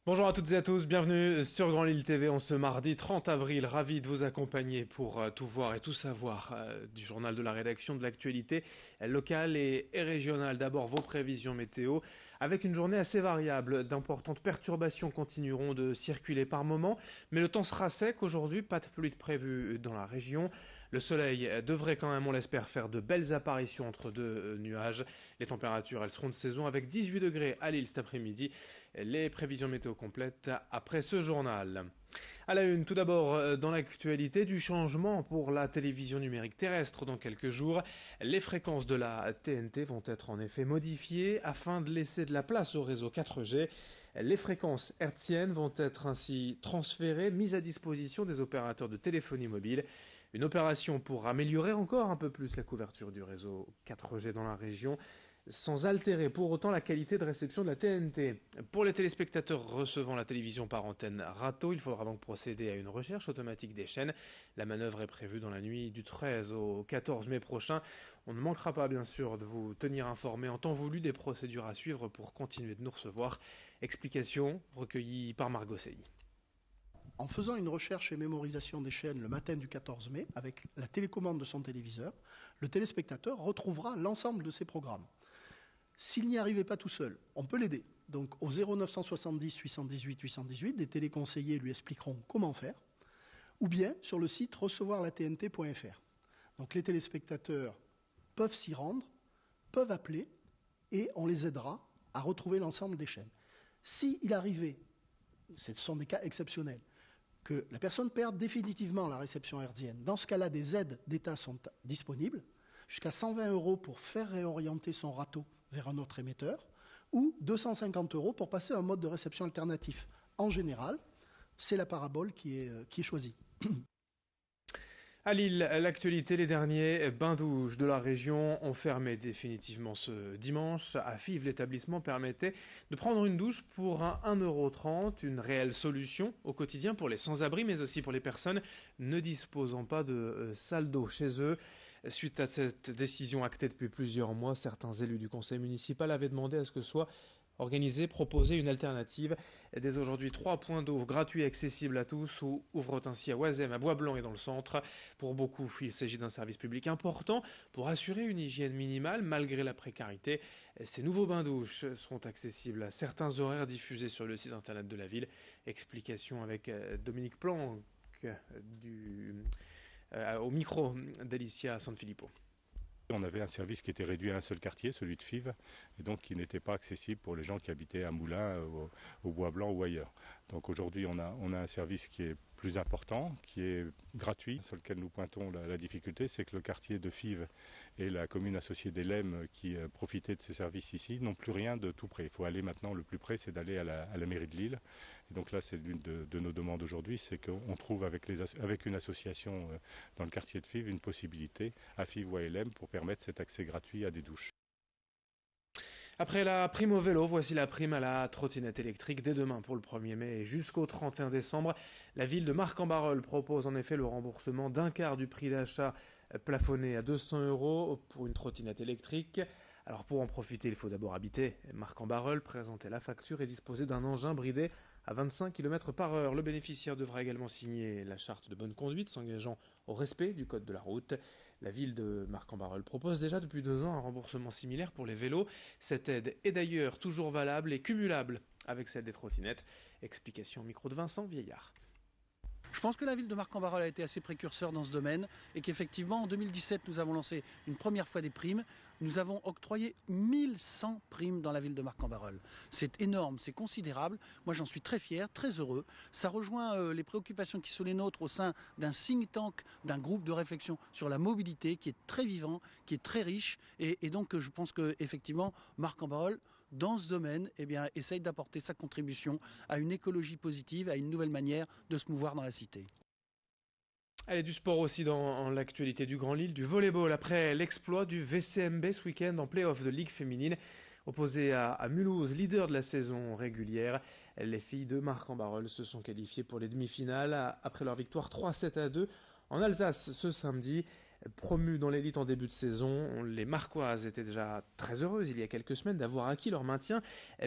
Bonjour à toutes et à tous, bienvenue sur Grand Lille TV en ce mardi 30 avril. Ravi de vous accompagner pour tout voir et tout savoir du journal de la rédaction de l'actualité locale et régionale. D'abord vos prévisions météo avec une journée assez variable. D'importantes perturbations continueront de circuler par moments, mais le temps sera sec aujourd'hui, pas de pluie de prévue dans la région. Le soleil devrait quand même, on l'espère, faire de belles apparitions entre deux nuages. Les températures, elles seront de saison avec 18 degrés à Lille cet après-midi. Les prévisions météo complètes après ce journal. À la une, tout d'abord, dans l'actualité du changement pour la télévision numérique terrestre dans quelques jours, les fréquences de la TNT vont être en effet modifiées afin de laisser de la place au réseau 4G. Les fréquences hertziennes vont être ainsi transférées, mises à disposition des opérateurs de téléphonie mobile. Une opération pour améliorer encore un peu plus la couverture du réseau 4G dans la région, sans altérer pour autant la qualité de réception de la TNT. Pour les téléspectateurs recevant la télévision par antenne râteau, il faudra donc procéder à une recherche automatique des chaînes. La manœuvre est prévue dans la nuit du 13 au 14 mai prochain. On ne manquera pas bien sûr de vous tenir informé en temps voulu des procédures à suivre pour continuer de nous recevoir. Explication recueillie par Margot Sey. En faisant une recherche et mémorisation des chaînes le matin du 14 mai, avec la télécommande de son téléviseur, le téléspectateur retrouvera l'ensemble de ses programmes. S'il n'y arrivait pas tout seul, on peut l'aider. Donc au 0970 818 818, des téléconseillers lui expliqueront comment faire, ou bien sur le site recevoirlatnt.fr. Donc les téléspectateurs peuvent s'y rendre, peuvent appeler, et on les aidera à retrouver l'ensemble des chaînes. S'il arrivait, ce sont des cas exceptionnels, que la personne perde définitivement la réception hertzienne. Dans ce cas-là, des aides d'État sont disponibles, jusqu'à 120 € pour faire réorienter son râteau vers un autre émetteur, ou 250 € pour passer à un mode de réception alternatif. En général, c'est la parabole qui est choisie. À Lille, l'actualité, les derniers bains-douches de la région ont fermé définitivement ce dimanche. À Fives, l'établissement permettait de prendre une douche pour un 1,30 €, une réelle solution au quotidien pour les sans-abri, mais aussi pour les personnes ne disposant pas de salle d'eau chez eux. Suite à cette décision actée depuis plusieurs mois, certains élus du conseil municipal avaient demandé à ce que soit proposer une alternative. Dès aujourd'hui, 3 points d'eau gratuits et accessibles à tous ouvrent ainsi à Oisem, à Bois-Blanc et dans le centre. Pour beaucoup, il s'agit d'un service public important pour assurer une hygiène minimale malgré la précarité. Ces nouveaux bains-douches seront accessibles à certains horaires diffusés sur le site internet de la ville. Explication avec Dominique Planck au micro d'Alicia Sanfilippo. On avait un service qui était réduit à un seul quartier, celui de Fives, et donc qui n'était pas accessible pour les gens qui habitaient à Moulins, au Bois Blanc ou ailleurs. Donc aujourd'hui on a un service qui est plus important, qui est gratuit, sur lequel nous pointons la difficulté, c'est que le quartier de Fives et la commune associée d'Elem qui profitaient de ces services ici n'ont plus rien de tout près. Il faut aller maintenant, le plus près c'est d'aller à la mairie de Lille. Et donc là c'est l'une de nos demandes aujourd'hui, c'est qu'on trouve avec une association dans le quartier de Fives une possibilité à Fives ou à Elem pour permettre cet accès gratuit à des douches. Après la prime au vélo, voici la prime à la trottinette électrique. Dès demain pour le 1er mai et jusqu'au 31 décembre, la ville de Marcq-en-Barœul propose en effet le remboursement d'un quart du prix d'achat plafonné à 200 € pour une trottinette électrique. Alors pour en profiter, il faut d'abord habiter Marcq-en-Barœul, présenter la facture et disposer d'un engin bridé à 25 km/h. Le bénéficiaire devra également signer la charte de bonne conduite s'engageant au respect du code de la route. La ville de Marcq-en-Barœul propose déjà depuis 2 ans un remboursement similaire pour les vélos. Cette aide est d'ailleurs toujours valable et cumulable avec celle des trottinettes. Explication au micro de Vincent Vieillard. Je pense que la ville de Marcq-en-Barœul a été assez précurseur dans ce domaine et qu'effectivement en 2017 nous avons lancé une première fois des primes. Nous avons octroyé 1100 primes dans la ville de Marcq-en-Barœul. C'est énorme, c'est considérable. Moi j'en suis très fier, très heureux. Ça rejoint les préoccupations qui sont les nôtres au sein d'un think tank, d'un groupe de réflexion sur la mobilité qui est très vivant, qui est très riche et donc je pense qu'effectivement Marcq-en-Barœul dans ce domaine, essaye d'apporter sa contribution à une écologie positive, à une nouvelle manière de se mouvoir dans la cité. Allez, du sport aussi dans l'actualité du Grand Lille, du volleyball après l'exploit du VCMB ce week-end en play-off de Ligue féminine. Opposé à Mulhouse, leader de la saison régulière, les filles de Marcq-en-Barœul se sont qualifiées pour les demi-finales après leur victoire 3-7-2 en Alsace ce samedi. Promues dans l'élite en début de saison, les Marquoises étaient déjà très heureuses il y a quelques semaines d'avoir acquis leur maintien.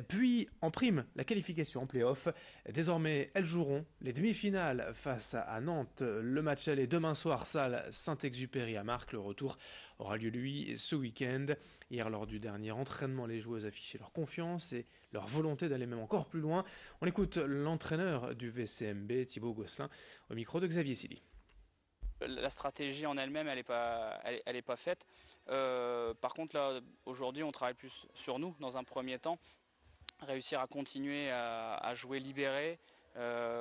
Puis, en prime, la qualification en play-off. Désormais, elles joueront les demi-finales face à Nantes. Le match est demain soir, salle Saint-Exupéry à Marques. Le retour aura lieu, lui, ce week-end. Hier, lors du dernier entraînement, les joueuses affichaient leur confiance et leur volonté d'aller même encore plus loin. On écoute l'entraîneur du VCMB, Thibaut Gosselin, au micro de Xavier Silly. La stratégie en elle-même, elle est pas faite. Par contre, là, aujourd'hui, on travaille plus sur nous, dans un premier temps. Réussir à continuer à jouer libéré,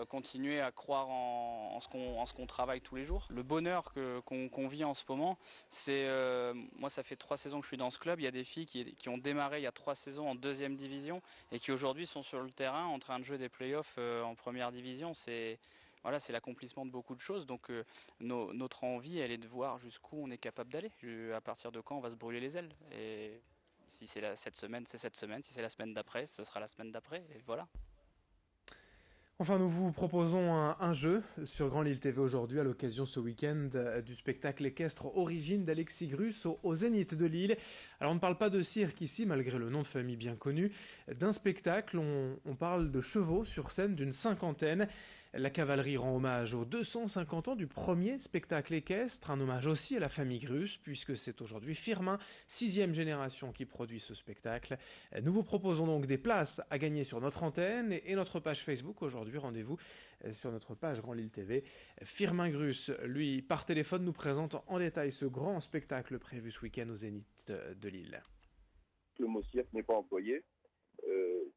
continuer à croire en ce qu'on travaille tous les jours. Le bonheur qu'on vit en ce moment, c'est... moi, ça fait 3 saisons que je suis dans ce club. Il y a des filles qui ont démarré il y a 3 saisons en 2e division et qui aujourd'hui sont sur le terrain en train de jouer des playoffs en 1re division. Voilà, c'est l'accomplissement de beaucoup de choses. Donc notre envie, elle est de voir jusqu'où on est capable d'aller. À partir de quand on va se brûler les ailes. Et si c'est cette semaine, c'est cette semaine. Si c'est la semaine d'après, ce sera la semaine d'après. Et voilà. Enfin, nous vous proposons un jeu sur Grand Lille TV aujourd'hui à l'occasion ce week-end du spectacle équestre Origine d'Alexis Grus au Zénith de Lille. Alors on ne parle pas de cirque ici, malgré le nom de famille bien connu. D'un spectacle, on parle de chevaux sur scène d'une 50aine. La cavalerie rend hommage aux 250 ans du premier spectacle équestre, un hommage aussi à la famille Grus, puisque c'est aujourd'hui Firmin, 6e génération, qui produit ce spectacle. Nous vous proposons donc des places à gagner sur notre antenne et notre page Facebook. Aujourd'hui, rendez-vous sur notre page Grand Lille TV. Firmin Grus, lui, par téléphone, nous présente en détail ce grand spectacle prévu ce week-end au Zénith de Lille. Le mot cirque n'est pas employé.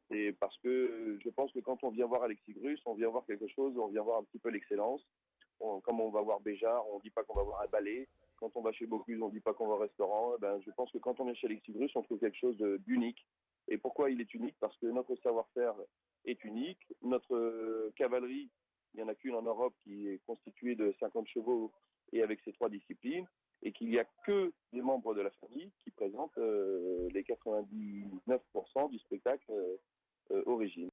C'est parce que je pense que quand on vient voir Alexis Grus, on vient voir quelque chose, on vient voir un petit peu l'excellence. Comme on va voir Béjart, on ne dit pas qu'on va voir un ballet. Quand on va chez Bocuse, on ne dit pas qu'on va au restaurant. Je pense que quand on vient chez Alexis Grus, on trouve quelque chose d'unique. Et pourquoi il est unique? Parce que notre savoir-faire est unique. Notre cavalerie, il n'y en a qu'une en Europe qui est constituée de 50 chevaux et avec ses 3 disciplines. Et qu'il n'y a que des membres de la famille qui présentent les 99% du spectacle Origine.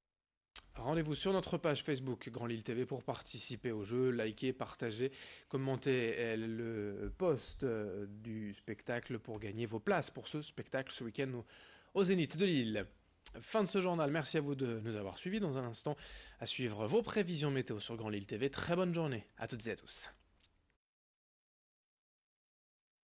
Rendez-vous sur notre page Facebook Grand Lille TV pour participer au jeu, liker, partager, commenter le post du spectacle pour gagner vos places pour ce spectacle ce week-end au Zénith de Lille. Fin de ce journal, merci à vous de nous avoir suivis. Dans un instant, à suivre vos prévisions météo sur Grand Lille TV. Très bonne journée à toutes et à tous.